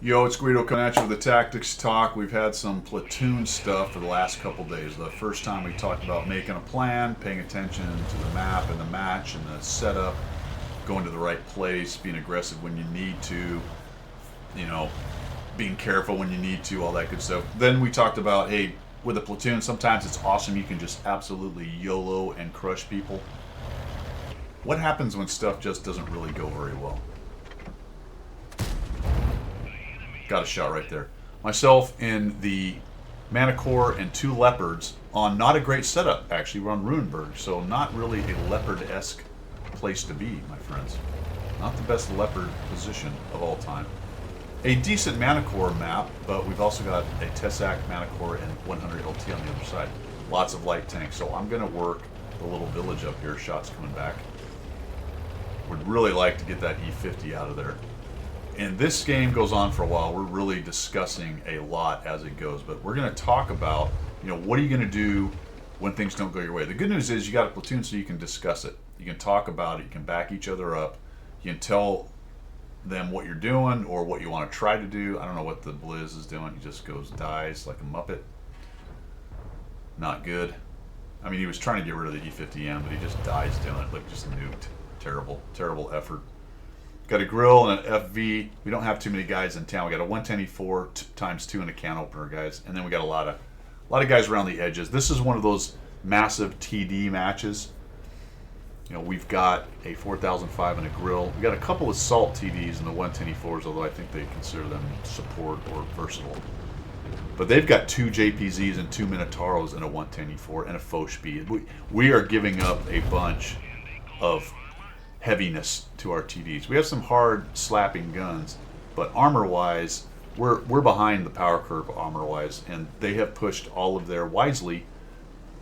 Yo, it's Guido coming at you with the Tactics Talk. We've had some Platoon stuff for the last couple days. The first time we talked about making a plan, paying attention to the map and the match and the setup, going to the right place, being aggressive when you need to, you know, being careful when you need to, all that good stuff. Then we talked about, hey, with a platoon, sometimes it's awesome. You can just absolutely YOLO and crush people. What happens when stuff just doesn't really go very well? Got a shot right there. Myself in the Manicore and two Leopards on not a great setup, actually. We're on Ruinberg, so not really a Leopard-esque place to be, my friends. Not the best Leopard position of all time. A decent Manicore map, but we've also got a Tessac Manicore and 100 LT on the other side. Lots of light tanks, so I'm going to work the little village up here. Shots coming back. Would really like to get that E50 out of there. And this game goes on for a while. We're really discussing a lot as it goes, but we're going to talk about, what are you going to do when things don't go your way? The good news is you got a platoon, so you can discuss it. You can talk about it. You can back each other up. You can tell them what you're doing or what you want to try to do. I don't know what the Blizz is doing. He just goes, dies like a Muppet. Not good. I mean, he was trying to get rid of the E50M, but he just dies doing it. Like, just nuked. Terrible, terrible effort. Got a grill and an FV. We don't have too many guys in town. We got a 110 E4 times 2 and a can opener, guys. And then we got a lot of guys around the edges. This is one of those massive TD matches. We've got a 4005 and a grill. We got a couple of salt TDs in the 110 E4s, although I think they consider them support or versatile. But they've got two JPZs and two Minotauros and a 110 E4 and a faux speed. We are giving up a bunch of heaviness to our TDs. We have some hard slapping guns, but armor-wise, we're behind the power curve armor-wise, and they have pushed all of their wisely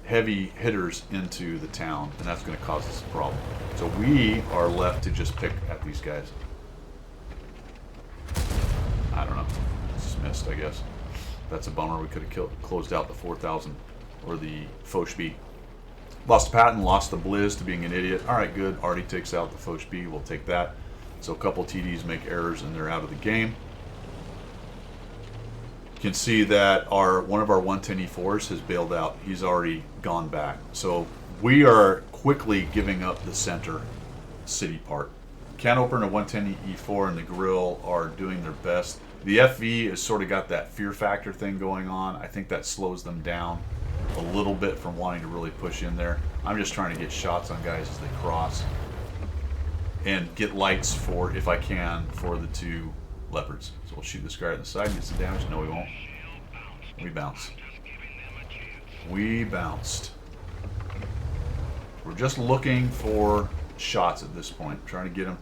heavy hitters into the town, and that's going to cause us a problem. So we are left to just pick at these guys. I don't know. It's missed, I guess. That's a bummer. We could have closed out the 4000 or the Foch-B. Lost the Patton, lost the Blizz to being an idiot. All right, good. Already takes out the Foch-B. We'll take that. So a couple TDs make errors and they're out of the game. You can see that one of our 110 E4s has bailed out. He's already gone back. So we are quickly giving up the center city part. Can opener and a 110 E4 and the grill are doing their best. The FV has sort of got that fear factor thing going on. I think that slows them down a little bit from wanting to really push in there. I'm just trying to get shots on guys as they cross and get lights for, if I can, for the two Leopards. So we'll shoot this guy on the side and get some damage. No, we won't. We bounce. We bounced. We're just looking for shots at this point, trying to get him.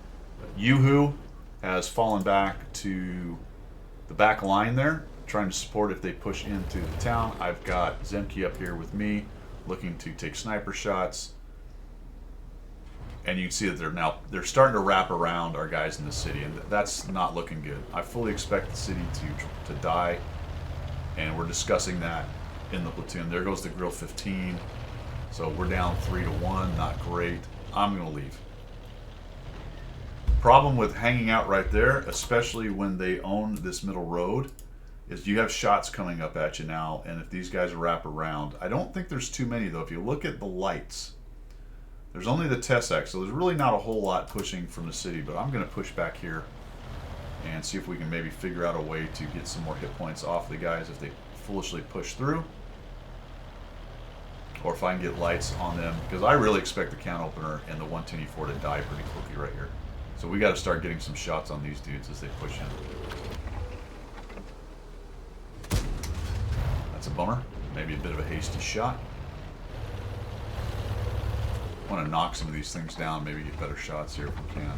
Yoo-hoo has fallen back to the back line there, trying to support if they push into the town. I've got Zemke up here with me, looking to take sniper shots. And you can see that they're starting to wrap around our guys in the city, and that's not looking good. I fully expect the city to die, and we're discussing that in the platoon. There goes the grill 15. So we're down 3-1, not great. I'm gonna leave. Problem with hanging out right there, especially when they own this middle road, is you have shots coming up at you now, and if these guys wrap around, I don't think there's too many though. If you look at the lights, there's only the Tessac, so there's really not a whole lot pushing from the city, but I'm gonna push back here and see if we can maybe figure out a way to get some more hit points off the guys if they foolishly push through, or if I can get lights on them, because I really expect the can opener and the 110 E4 to die pretty quickly right here. So we got to start getting some shots on these dudes as they push in. That's a bummer. Maybe a bit of a hasty shot. I want to knock some of these things down, maybe get better shots here if we can.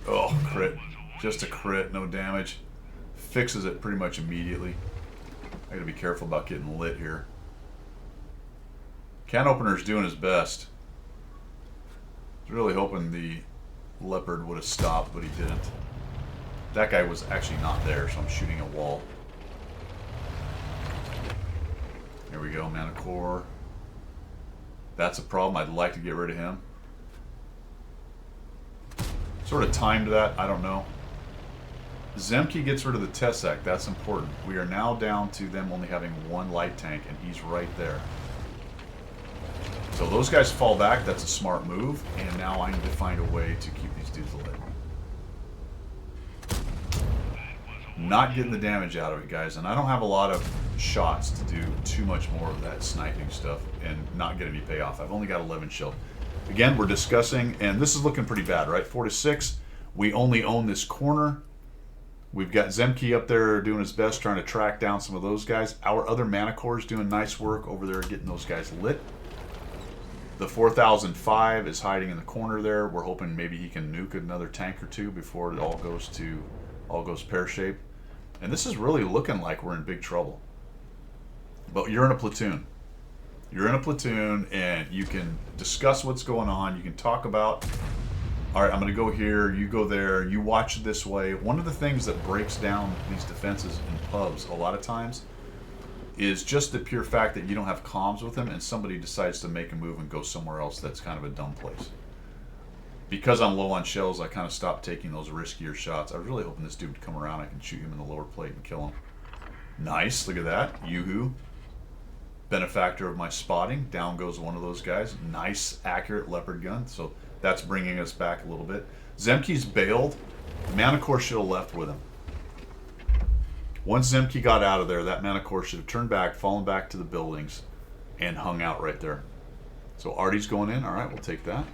Oh, crit. Just a crit, no damage. Fixes it pretty much immediately. I gotta be careful about getting lit here. Can opener's doing his best. I was really hoping the Leopard would have stopped, but he didn't. That guy was actually not there, so I'm shooting a wall. Here we go, Manicore. That's a problem. I'd like to get rid of him. Sort of timed that, I don't know. Zemke gets rid of the Tessak, that's important. We are now down to them only having one light tank, and he's right there. So those guys fall back, that's a smart move, and now I need to find a way to keep these dudes lit. Not getting the damage out of it, guys, and I don't have a lot of shots to do too much more of that sniping stuff and not get any payoff. I've only got 11 shield. Again, we're discussing, and this is looking pretty bad, right? 4 to 6. We only own this corner. We've got Zemke up there doing his best trying to track down some of those guys. Our other mana core is doing nice work over there getting those guys lit. The 4005 is hiding in the corner there. We're hoping maybe he can nuke another tank or two before it all goes pear-shaped. And this is really looking like we're in big trouble. But you're in a platoon. You're in a platoon, and you can discuss what's going on. You can talk about, all right, I'm going to go here, you go there, you watch it this way. One of the things that breaks down these defenses in pubs a lot of times is just the pure fact that you don't have comms with them, and somebody decides to make a move and go somewhere else that's kind of a dumb place. Because I'm low on shells, I kind of stopped taking those riskier shots. I was really hoping this dude would come around. I can shoot him in the lower plate and kill him. Nice, look at that. Yoo-hoo. Benefactor of my spotting. Down goes one of those guys. Nice, accurate leopard gun. So that's bringing us back a little bit. Zemke's bailed. Mana Core should have left with him. Once Zemke got out of there, that Mana Core should have turned back, fallen back to the buildings, and hung out right there. So Artie's going in. All right, we'll take that.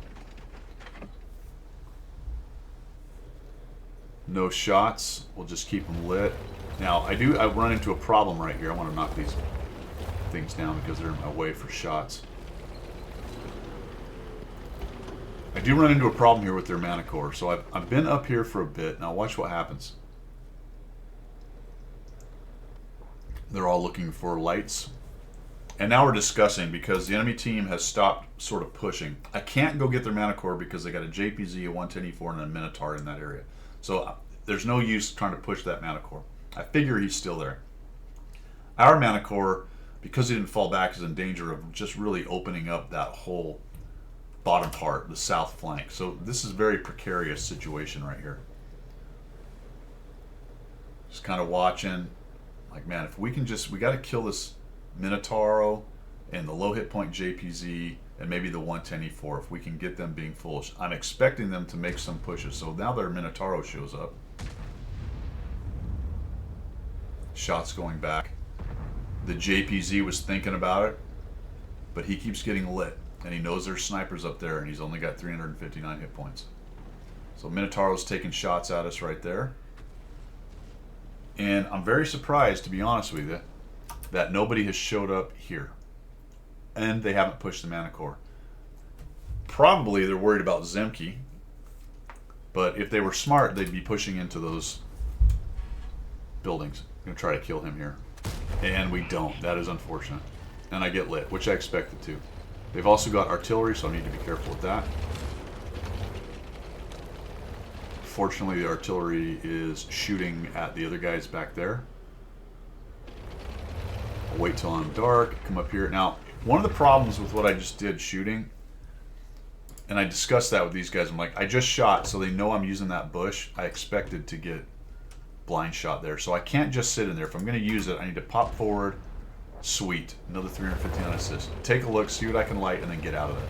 No shots. We'll just keep them lit. Now, I run into a problem right here. I want to knock these things down because they're in my way for shots. I do run into a problem here with their Mana Core. So I've been up here for a bit. Now watch what happens. They're all looking for lights. And now we're discussing because the enemy team has stopped sort of pushing. I can't go get their Mana Core because they got a JPZ, a 110E4, and a Minotaur in that area. So there's no use trying to push that Mana Core. I figure he's still there. Our Mana Core, because he didn't fall back, is in danger of just really opening up that whole bottom part, the south flank. So this is a very precarious situation right here. Just kind of watching. Like, man, if we can just, we got to kill this Minotauro and the low hit point JPZ and maybe the 110E4 if we can get them being foolish. I'm expecting them to make some pushes. So now their Minotauro shows up. Shots going back. The JPZ was thinking about it, but he keeps getting lit. And he knows there's snipers up there, and he's only got 359 hit points. So Minotauro's taking shots at us right there. And I'm very surprised, to be honest with you, that nobody has showed up here. And they haven't pushed the Mana Core. Probably they're worried about Zemke. But if they were smart, they'd be pushing into those buildings. I'm going to try to kill him here. And we don't. That is unfortunate. And I get lit, which I expected to. They've also got artillery, so I need to be careful with that. Fortunately, the artillery is shooting at the other guys back there. I'll wait till I'm dark, come up here. Now, one of the problems with what I just did shooting, and I discussed that with these guys, I'm like, I just shot, so they know I'm using that bush. I expected to get blind shot there, so I can't just sit in there. If I'm going to use it, I need to pop forward. Sweet, another 359 assist. Take a look, see what I can light, and then get out of it.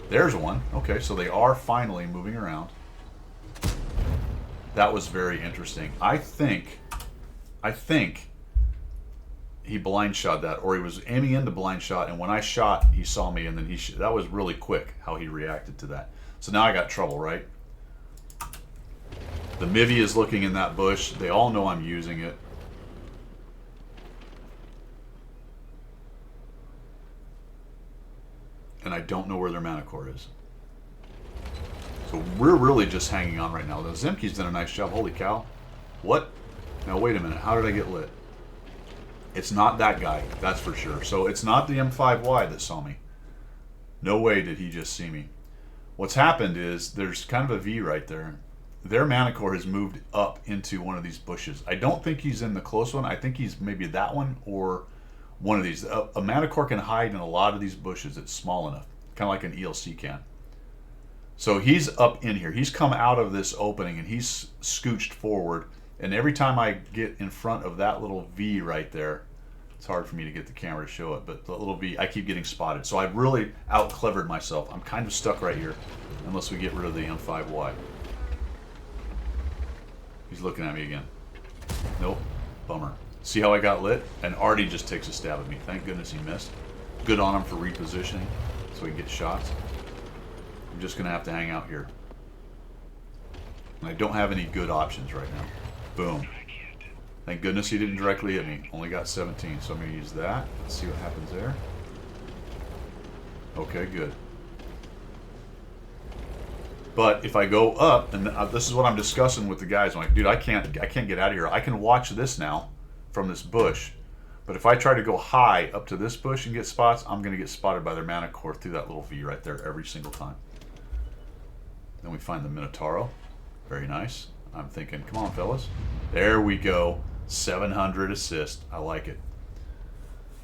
There's one. Okay, so they are finally moving around. That was very interesting. I think he blind shot that, or he was aiming into blind shot, and when I shot, he saw me, and then that was really quick how he reacted to that. So now I got trouble, right? The Mivy is looking in that bush. They all know I'm using it. And I don't know where their Mana Core is. So we're really just hanging on right now. The Zemke's done a nice job. Holy cow. What? Now wait a minute. How did I get lit? It's not that guy, that's for sure. So it's not the M5Y that saw me. No way did he just see me. What's happened is there's kind of a V right there. Their Mana Core has moved up into one of these bushes. I don't think he's in the close one. I think he's maybe that one or one of these. A Mana Core can hide in a lot of these bushes. It's small enough, kind of like an ELC can. So he's up in here. He's come out of this opening and he's scooched forward. And every time I get in front of that little V right there, it's hard for me to get the camera to show it, but the little V, I keep getting spotted. So I've really out-clevered myself. I'm kind of stuck right here unless we get rid of the M5Y. He's looking at me again. Nope. Bummer. See how I got lit? And Artie just takes a stab at me. Thank goodness he missed. Good on him for repositioning so he can get shots. I'm just going to have to hang out here. And I don't have any good options right now. Boom. Thank goodness he didn't directly hit me. Only got 17, so I'm going to use that. Let's see what happens there. Okay, good. But if I go up, and this is what I'm discussing with the guys, I'm like, dude, I can't get out of here. I can watch this now from this bush. But if I try to go high up to this bush and get spots, I'm going to get spotted by their mana core through that little V right there every single time. Then we find the Minotauro. Very nice. I'm thinking, come on, fellas. There we go. 700 assist. I like it.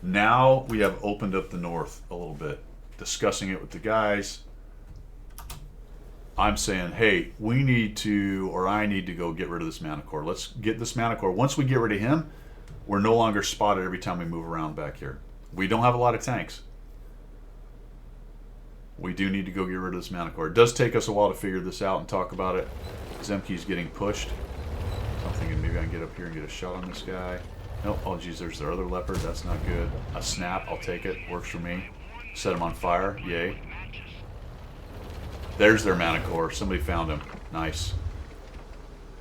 Now we have opened up the north a little bit. Discussing it with the guys. I'm saying, hey, we need to, or I need to go get rid of this mana core. Let's get this mana core. Once we get rid of him, we're no longer spotted every time we move around back here. We don't have a lot of tanks. We do need to go get rid of this mana core. It does take us a while to figure this out and talk about it. Zemke's getting pushed. So I'm thinking maybe I can get up here and get a shot on this guy. Nope. Oh, geez, there's their other leopard. That's not good. A snap. I'll take it. Works for me. Set him on fire. Yay. There's their mana core. Somebody found him. Nice.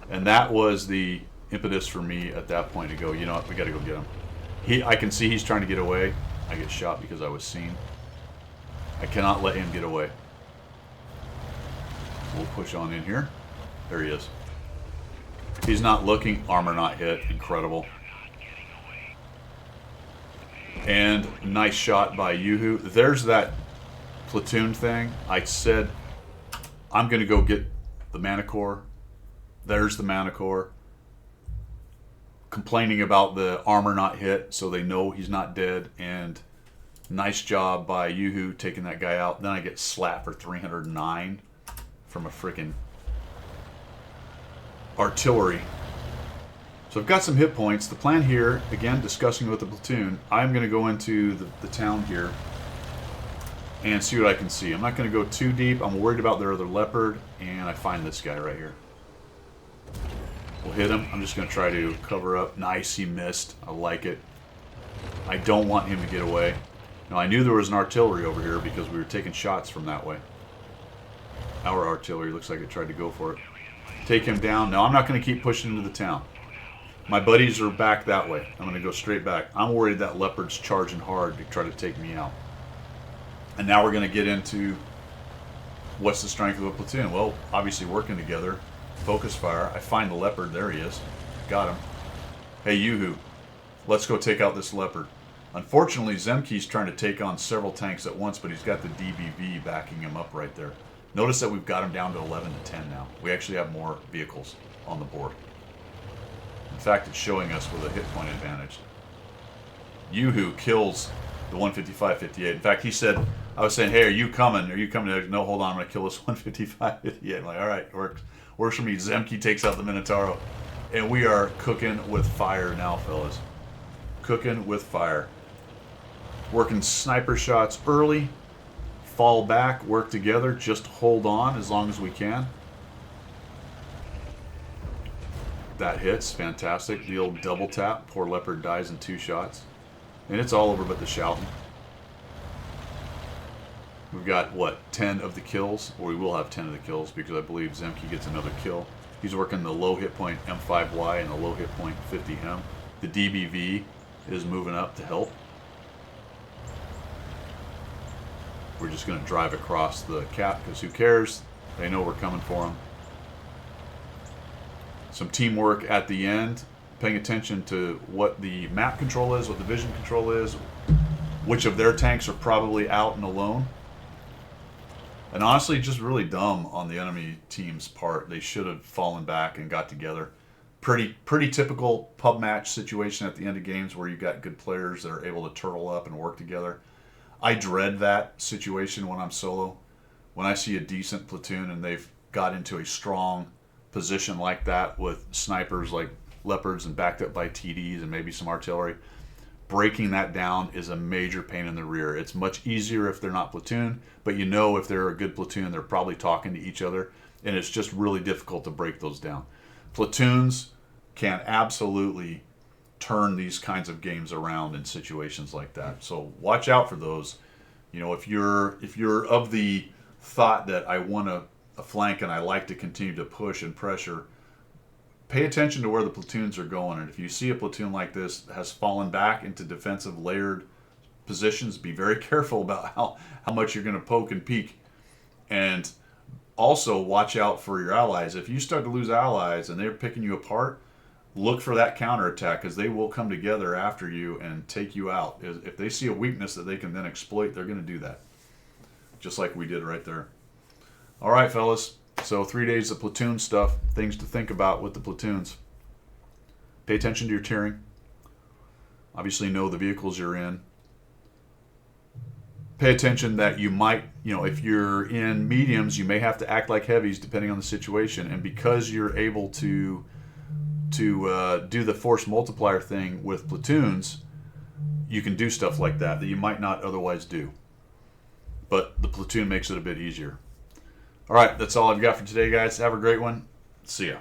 And that was the impetus for me at that point to go, you know what, we got to go get him. I can see he's trying to get away. I get shot because I was seen. I cannot let him get away. We'll push on in here. There he is. He's not looking. Armor not hit. Incredible. And nice shot by Yoo-Hoo. There's that platoon thing. I said I'm going to go get the mana core. There's the mana core. Complaining about the armor not hit, so they know he's not dead. And nice job by Yoo-Hoo taking that guy out. Then I get slapped for 309 from a freaking artillery. So I've got some hit points. The plan here, again, discussing with the platoon, I'm going to go into the town here and see what I can see. I'm not going to go too deep. I'm worried about their other leopard, and I find this guy right here. We'll hit him. I'm just going to try to cover up. Nice, he missed. I like it. I don't want him to get away. Now, I knew there was an artillery over here because we were taking shots from that way. Our artillery looks like it tried to go for it. Take him down. No, I'm not going to keep pushing into the town. My buddies are back that way. I'm going to go straight back. I'm worried that leopard's charging hard to try to take me out. And now we're going to get into what's the strength of a platoon. Well, obviously working together. Focus fire. I find the leopard. There he is. Got him. Hey, Yoo-Hoo. Let's go take out this leopard. Unfortunately, Zemke's trying to take on several tanks at once, but he's got the DBV backing him up right there. Notice that we've got him down to 11 to 10 now. We actually have more vehicles on the board. In fact, it's showing us with a hit point advantage. Yoo-Hoo kills the 155-58. In fact, he said, I was saying, hey, are you coming? Are you coming? No, hold on, I'm going to kill this 155-58. I'm like, all right, works for me. Zemke takes out the Minotauro. And we are cooking with fire now, fellas. Cooking with fire. Working sniper shots early. Fall back, work together, just hold on as long as we can. That hits, fantastic. The old double tap. Poor leopard dies in 2 shots. And it's all over but the shouting. We've got, what, 10 of the kills? Or we will have 10 of the kills because I believe Zemke gets another kill. He's working the low hit point M5Y and the low hit point 50M. The DBV is moving up to help. We're just going to drive across the cap because who cares? They know we're coming for them. Some teamwork at the end. Paying attention to what the map control is, what the vision control is, which of their tanks are probably out and alone. And honestly, just really dumb on the enemy team's part. They should have fallen back and got together. Pretty typical pub match situation at the end of games where you've got good players that are able to turtle up and work together. I dread that situation when I'm solo. when I see a decent platoon and they've got into a strong position like that with snipers like leopards and backed up by TDs and maybe some artillery, breaking that down is a major pain in the rear. It's much easier if they're not platoon, but you know if they're a good platoon, they're probably talking to each other, and it's just really difficult to break those down. Platoons can absolutely turn these kinds of games around in situations like that. So watch out for those. You know, if you're of the thought that I want a flank and I like to continue to push and pressure, pay attention to where the platoons are going. And if you see a platoon like this has fallen back into defensive layered positions, be very careful about how much you're going to poke and peek. And also watch out for your allies. If you start to lose allies and they're picking you apart, look for that counterattack, because they will come together after you and take you out. If they see a weakness that they can then exploit, they're going to do that. Just like we did right there. All right, fellas. So 3 days of platoon stuff, things to think about with the platoons. Pay attention to your tiering. Obviously know the vehicles you're in. Pay attention that you might, if you're in mediums, you may have to act like heavies depending on the situation. And because you're able to do the force multiplier thing with platoons, you can do stuff like that you might not otherwise do. But the platoon makes it a bit easier. All right, that's all I've got for today, guys. Have a great one. See ya.